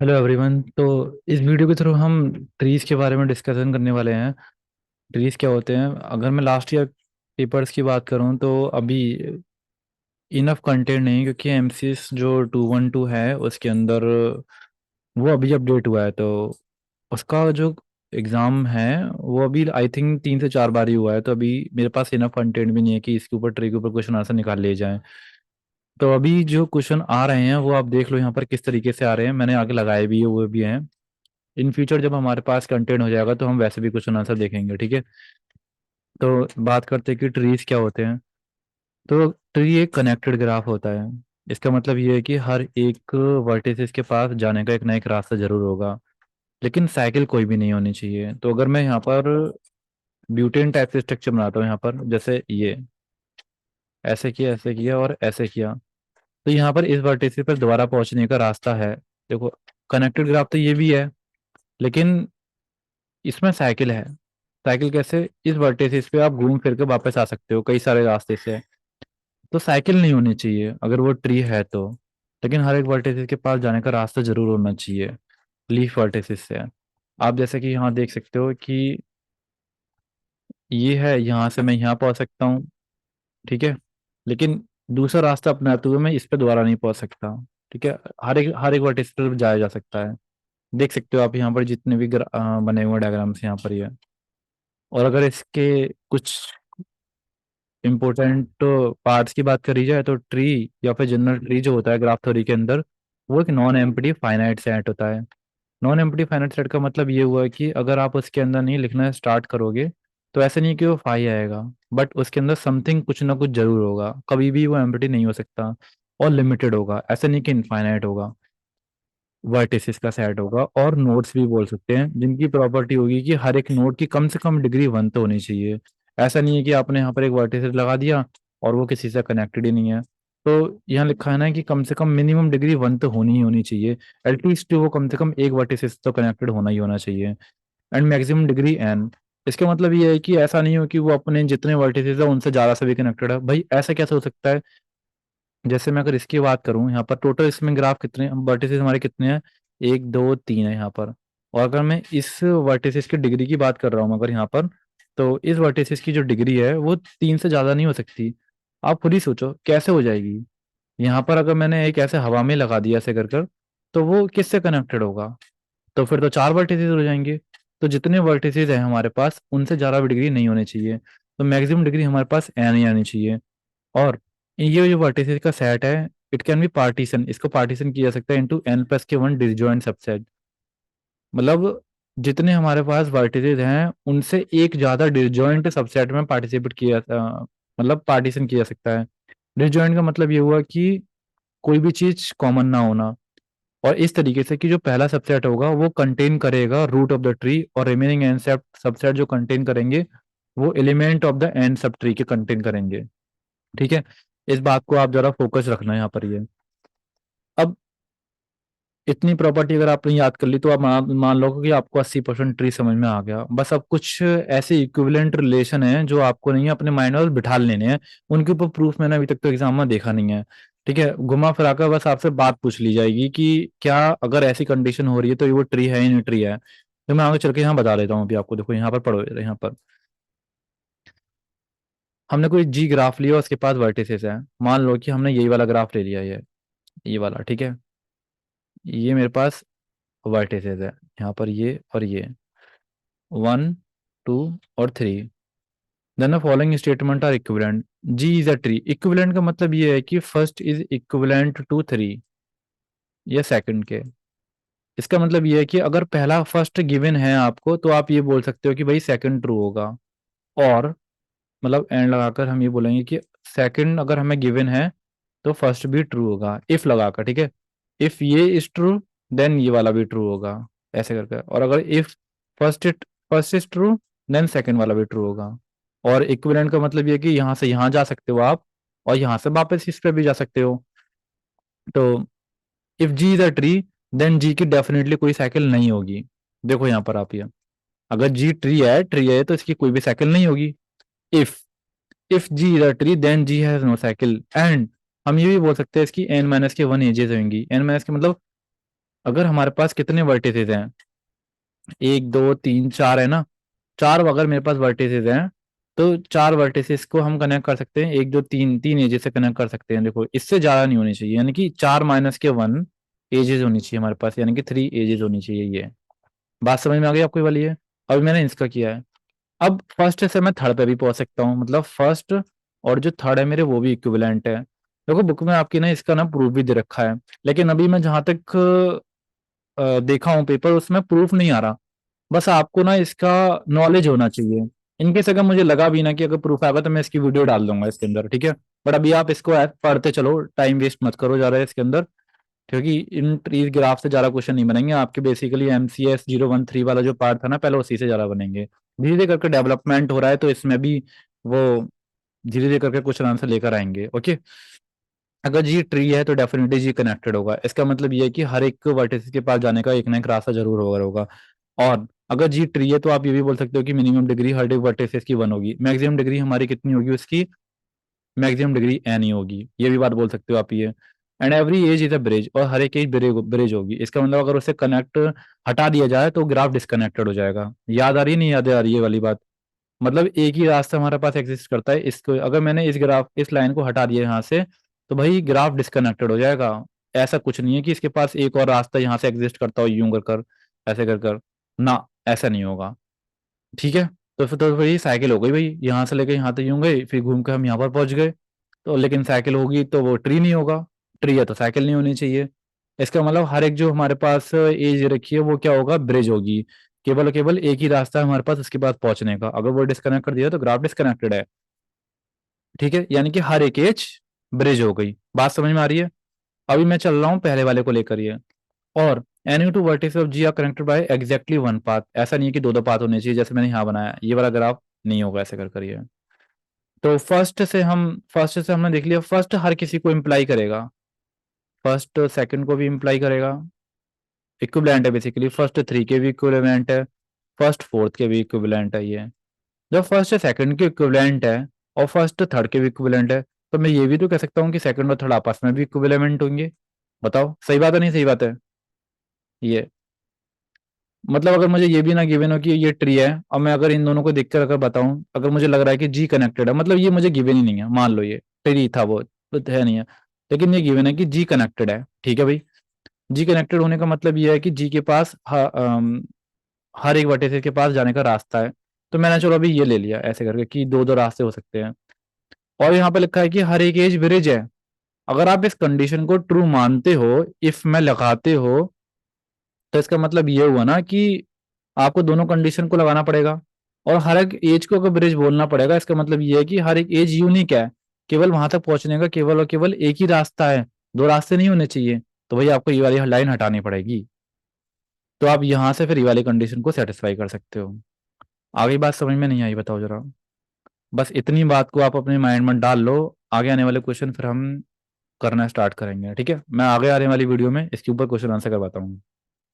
Hello everyone. तो इस video के थ्रू हम ट्रीज के बारे में डिस्कशन करने वाले हैं। ट्रीज क्या होते हैं? अगर मैं लास्ट ईयर पेपर्स की बात करूं तो अभी इनफ कंटेंट नहीं, क्योंकि एमसीएस जो 212 है उसके अंदर वो अभी अपडेट हुआ है। तो उसका जो एग्ज़ाम है वो अभी आई थिंक 3 से 4 बार ही हुआ है। तो अभी मेरे पास इनफ कंटेंट भी नहीं है कि इसके ऊपर ट्री के ऊपर क्वेश्चन आंसर निकाल लिए जाएं। तो अभी जो क्वेश्चन आ रहे हैं वो आप देख लो यहाँ पर किस तरीके से आ रहे हैं। मैंने आगे लगाए भी है, वो भी हैं। इन फ्यूचर जब हमारे पास कंटेंट हो जाएगा तो हम वैसे भी क्वेश्चन आंसर देखेंगे, ठीक है। तो बात करते हैं कि ट्रीज क्या होते हैं। तो ट्री एक कनेक्टेड ग्राफ होता है। इसका मतलब ये है कि हर एक वर्टिसेस के पास जाने का एक ना एक रास्ता जरूर होगा, लेकिन साइकिल कोई भी नहीं होनी चाहिए। तो अगर मैं यहाँ पर ब्यूटेन टाइप से स्ट्रक्चर बनाता हूँ, यहाँ पर जैसे ये ऐसे किया और ऐसे किया, तो यहाँ पर इस वर्टिसेस पर दोबारा पहुंचने का रास्ता है। देखो, कनेक्टेड ग्राफ तो ये भी है, लेकिन इसमें साइकिल है। साइकिल कैसे? इस वर्टिसेस पे आप घूम फिर के वापस आ सकते हो कई सारे रास्ते से। तो साइकिल नहीं होनी चाहिए अगर वो ट्री है तो, लेकिन हर एक वर्टिसेस के पास जाने का रास्ता जरूर होना चाहिए लीफ वर्टिसेस से। आप जैसे कि यहाँ देख सकते हो कि ये है, यहाँ से मैं यहाँ पहुंच सकता हूँ, ठीक है। लेकिन दूसरा रास्ता अपनाते हुए मैं इस पे दोबारा नहीं पहुंच सकता, ठीक है। हर एक वर्टिस पर जाया जा सकता है। देख सकते हो आप यहाँ पर जितने भी बने हुए डायग्राम्स यहाँ पर ये। और अगर इसके कुछ इम्पोर्टेंट पार्ट्स की बात करी जाए तो ट्री या फिर जनरल ट्री जो होता है ग्राफ थ्योरी के अंदर, वो एक नॉन एम्प्टी फाइनाइट सेट होता है। नॉन एम्प्टी फाइनाइट सेट का मतलब ये हुआ है कि अगर आप उसके अंदर नहीं लिखना स्टार्ट करोगे तो ऐसा नहीं कि वो फाई आएगा, बट उसके अंदर समथिंग कुछ ना कुछ जरूर होगा। कभी भी वो एम्प्टी नहीं हो सकता और लिमिटेड होगा, ऐसा नहीं कि इनफाइनाइट होगा। वर्टिसेस का सेट होगा और नोड्स भी बोल सकते हैं, जिनकी प्रॉपर्टी होगी कि हर एक नोड की कम से कम डिग्री 1 तो होनी चाहिए। ऐसा नहीं है कि आपने यहाँ पर एक वर्टिसेस लगा दिया और वो किसी से कनेक्टेड ही नहीं है। तो यहाँ लिखा है ना कि कम से कम मिनिमम डिग्री 1 तो होनी ही होनी चाहिए। एटलीस्ट वो कम से कम एक वर्टिसेस तो कनेक्टेड होना ही होना चाहिए। And maximum degree n. इसका मतलब ये है कि ऐसा नहीं हो कि वो अपने जितने वर्टिसेस है उनसे ज्यादा से भी कनेक्टेड है। भाई ऐसा कैसे हो सकता है? जैसे मैं अगर इसकी बात करूं, यहाँ पर टोटल इसमें ग्राफ कितने वर्टिसेस हमारे कितने हैं? 1 2 3 है यहाँ पर। और अगर मैं इस वर्टिसेस की डिग्री की बात कर रहा हूँ अगर यहाँ पर, तो इस वर्टिसेस की जो डिग्री है वो 3 से ज्यादा नहीं हो सकती। आप खुद ही सोचो कैसे हो जाएगी। यहाँ पर अगर मैंने एक ऐसे हवा में लगा दिया ऐसे कर कर, तो वो किससे कनेक्टेड होगा? तो फिर तो 4 वर्टिसेस हो जाएंगे। तो जितने वर्टिसेस हैं हमारे पास उनसे ज्यादा डिग्री नहीं होनी चाहिए। तो मैक्सिमम डिग्री हमारे पास एन ही आनी चाहिए। और ये जो वर्टिसेस का सेट है, इट कैन बी पार्टीशन, इसको पार्टीशन किया जा सकता है इनटू एन प्लस के 1 डिसजॉइंट सबसेट। मतलब जितने हमारे पास वर्टिसेस हैं उनसे एक ज्यादा डिसजॉइंट सबसेट में पार्टिसिपेट किया मतलब पार्टीशन किया जा सकता है। डिसजॉइंट का मतलब ये हुआ कि कोई भी चीज कॉमन ना होना। और इस तरीके से कि जो पहला सबसेट होगा वो कंटेन करेगा रूट ऑफ द ट्री, और रिमेनिंग एन सबसेट जो कंटेन करेंगे वो element of the n subtree के कंटेन करेंगे, ठीक है। इस बात को आप जरा फोकस रखना यहाँ पर ये। अब इतनी प्रॉपर्टी अगर आपने याद कर ली तो आप मान लो कि आपको 80% ट्री समझ में आ गया। बस अब कुछ ऐसे इक्विवेलेंट रिलेशन हैं जो आपको नहीं है अपने माइंड में बिठा लेने हैं। उनके ऊपर प्रूफ मैंने अभी तक तो एग्जाम में देखा नहीं है, ठीक है। घुमा फिरा कर बस आपसे बात पूछ ली जाएगी कि क्या अगर ऐसी कंडीशन हो रही है तो ये वो ट्री है या नहीं ट्री है। तो मैं आगे चल के यहाँ बता देता हूँ अभी आपको। देखो यहाँ पर पढ़ो, यहाँ पर हमने कोई जी ग्राफ लिया, उसके पास वर्टिसेस है। मान लो कि हमने यही वाला ग्राफ ले लिया, ये वाला, ठीक है। ये मेरे पास वर्टिसेस है यहाँ पर, ये और ये 1 2 और 3। Then the following statement are equivalent. G is a tree. Equivalent का मतलब ये है कि फर्स्ट इज इक्विवेलेंट टू 3 या सेकंड के। इसका मतलब ये है कि अगर पहला फर्स्ट गिवन है आपको तो आप ये बोल सकते हो कि भाई सेकंड ट्रू होगा। और मतलब एंड लगाकर हम ये बोलेंगे कि सेकंड अगर हमें गिवन है तो फर्स्ट भी ट्रू होगा, इफ लगाकर, ठीक है। इफ ये इज ट्रू देन ये वाला भी ट्रू होगा, ऐसे करके। और अगर if first it first is true then second वाला भी ट्रू होगा। और इक्विवेलेंट का मतलब ये कि यहाँ से यहाँ जा सकते हो आप, और यहाँ से वापस इस पे भी जा सकते हो। तो if G is a tree then G की डेफिनेटली कोई साइकिल नहीं होगी। देखो यहाँ पर आप ये, अगर जी ट्री है तो इसकी कोई भी साइकिल नहीं होगी। If if G is a tree then G has no cycle. And हम ये भी बोल सकते हैं इसकी n-1 एजेस होंगी। n- के मतलब अगर हमारे पास कितने वर्टिसेस हैं, एक दो तीन चार है ना, चार अगर मेरे पास वर्टिसेस हैं, तो चार वर्टिसेस को हम कनेक्ट कर सकते हैं एक दो तीन, तीन एजेस से कनेक्ट कर सकते हैं। देखो इससे ज्यादा नहीं होनी चाहिए, यानी कि चार माइनस के वन एजेस होनी चाहिए हमारे पास, यानी कि थ्री एजेस होनी चाहिए। ये बात समझ में आ गई आपको ये वाली है। अभी मैंने इसका किया है। अब फर्स्ट से मैं थर्ड पे भी पहुंच सकता हूँ, मतलब फर्स्ट और जो थर्ड है मेरे वो भी इक्विवेलेंट है। देखो बुक में आपकी ना इसका ना प्रूफ भी दे रखा है, लेकिन अभी मैं जहां तक देखा हूँ पेपर, उसमें प्रूफ नहीं आ रहा। बस आपको ना इसका नॉलेज होना चाहिए। इनकेस अगर मुझे लगा भी ना कि अगर प्रूफ आएगा तो मैं इसकी वीडियो डाल दूंगा इसके अंदर, ठीक है। बट अभी आप इसको पढ़ते चलो, टाइम वेस्ट मत करो जा रहा है इसके अंदर, क्योंकि इन ट्रीज ग्राफ से ज्यादा क्वेश्चन नहीं बनेंगे आपके। बेसिकली एमसीएस 013 वाला जो पार्ट था ना पहले, उसी से ज्यादा बनेंगे। धीरे धीरे करके डेवलपमेंट हो रहा है, तो इसमें भी वो धीरे धीरे करके क्वेश्चन आंसर लेकर आएंगे। ओके, अगर जी ट्री है तो डेफिनेटली जी कनेक्टेड होगा। इसका मतलब ये है कि हर एक वर्टिस के पास जाने का एक ना एक रास्ता जरूर होगा। और अगर जी ट्री है तो आप ये भी बोल सकते हो कि मिनिमम डिग्री हर एक वर्टिसेस की वन होगी, मैक्सिमम डिग्री हमारी कितनी होगी उसकी, मैक्सिमम डिग्री एन ही होगी। ये भी बात बोल सकते हो आप ये। And every edge is a bridge, और हर एक एज ब्रिज होगी। इसका मतलब अगर उसे कनेक्ट हटा दिया जाए तो ग्राफ डिस्कनेक्टेड हो जाएगा। याद आ रही है नहीं याद आ रही है वाली बात। मतलब एक ही रास्ता हमारे पास एग्जिस्ट करता है, इसको अगर मैंने इस लाइन को हटा दिया यहाँ से, तो भाई ग्राफ डिस्कनेक्टेड हो जाएगा। ऐसा कुछ नहीं है कि इसके पास एक और रास्ता यहाँ से एग्जिस्ट करता हो, यूं कर कर ऐसे कर कर, ना, ऐसा नहीं होगा। ठीक है, तो फिर ये साइकिल हो गई भाई, यहाँ से लेके यहाँ तक यूं गए, फिर घूम के हम यहाँ पर पहुंच गए। तो लेकिन साइकिल होगी तो वो ट्री नहीं होगा, ट्री है तो साइकिल नहीं होनी चाहिए। इसका मतलब हर एक जो हमारे पास एज रखी है वो क्या होगा, ब्रिज होगी। केवल और केवल एक ही रास्ता है हमारे पास उसके पास पहुंचने का, अगर वो डिस्कनेक्ट कर दिया तो ग्राफ डिस्कनेक्टेड है। ठीक है, यानी कि हर एक एज ब्रिज हो गई। बात समझ में आ रही है। अभी मैं चल रहा हूँ पहले वाले को लेकर ये। और any two vertices of G are connected by exactly one path, ऐसा नहीं है कि दो दो पाथ होने चाहिए जैसे मैंने यहाँ बनाया ये वाला ग्राफ, नहीं होगा ऐसे कर करिए। तो फर्स्ट से हमने देख लिया, फर्स्ट हर किसी को इम्प्लाई करेगा, फर्स्ट सेकंड को भी इम्प्लाई करेगा। इक्विवेलेंट है बेसिकली, फर्स्ट थ्री के भी इक्विवेलेंट है, फर्स्ट फोर्थ के भी इक्विवेलेंट है ये। जब फर्स्ट सेकंड के इक्विवेलेंट है और फर्स्ट थर्ड के भी इक्विवेलेंट है, तो मैं ये भी तो कह सकता हूँ कि सेकंड और थर्ड आपस में भी इक्विवेलेंट होंगे। बताओ सही बात है नहीं सही बात है ये। मतलब अगर मुझे ये भी ना गिवन हो कि ये ट्री है, और मैं अगर इन दोनों को देखकर अगर बताऊं, अगर मुझे लग रहा है कि जी कनेक्टेड है, मतलब ये मुझे गिवन ही नहीं है, मान लो ये ट्री था वो तो है नहीं है, लेकिन ये गिवन है कि जी कनेक्टेड है। ठीक है भाई, जी कनेक्टेड होने का मतलब ये है कि जी के पास हर एक वर्टिसेस के पास जाने का रास्ता है। तो मैंने चलो अभी ये ले लिया ऐसे करके कि दो दो रास्ते हो सकते हैं। और यहाँ पे लिखा है कि हर एक एज ब्रिज है। अगर आप इस कंडीशन को ट्रू मानते हो, इफ में लगाते हो, तो इसका मतलब ये हुआ ना कि आपको दोनों कंडीशन को लगाना पड़ेगा, और हर एक एज को अगर ब्रिज बोलना पड़ेगा। इसका मतलब ये है कि हर एक एज यूनिक है, केवल वहां तक पहुंचने का केवल और केवल एक ही रास्ता है, दो रास्ते नहीं होने चाहिए। तो भाई आपको ये वाली लाइन हटानी पड़ेगी। तो आप यहाँ से फिर ये वाली कंडीशन को सेटिस्फाई कर सकते हो। आगे बात समझ में नहीं आई, बताओ जरा। बस इतनी बात को आप अपने माइंड में डाल लो, आगे आने वाले क्वेश्चन फिर हम करना स्टार्ट करेंगे। ठीक है, मैं आगे आने वाली वीडियो में इसके ऊपर क्वेश्चन आंसर करवाता हूँ।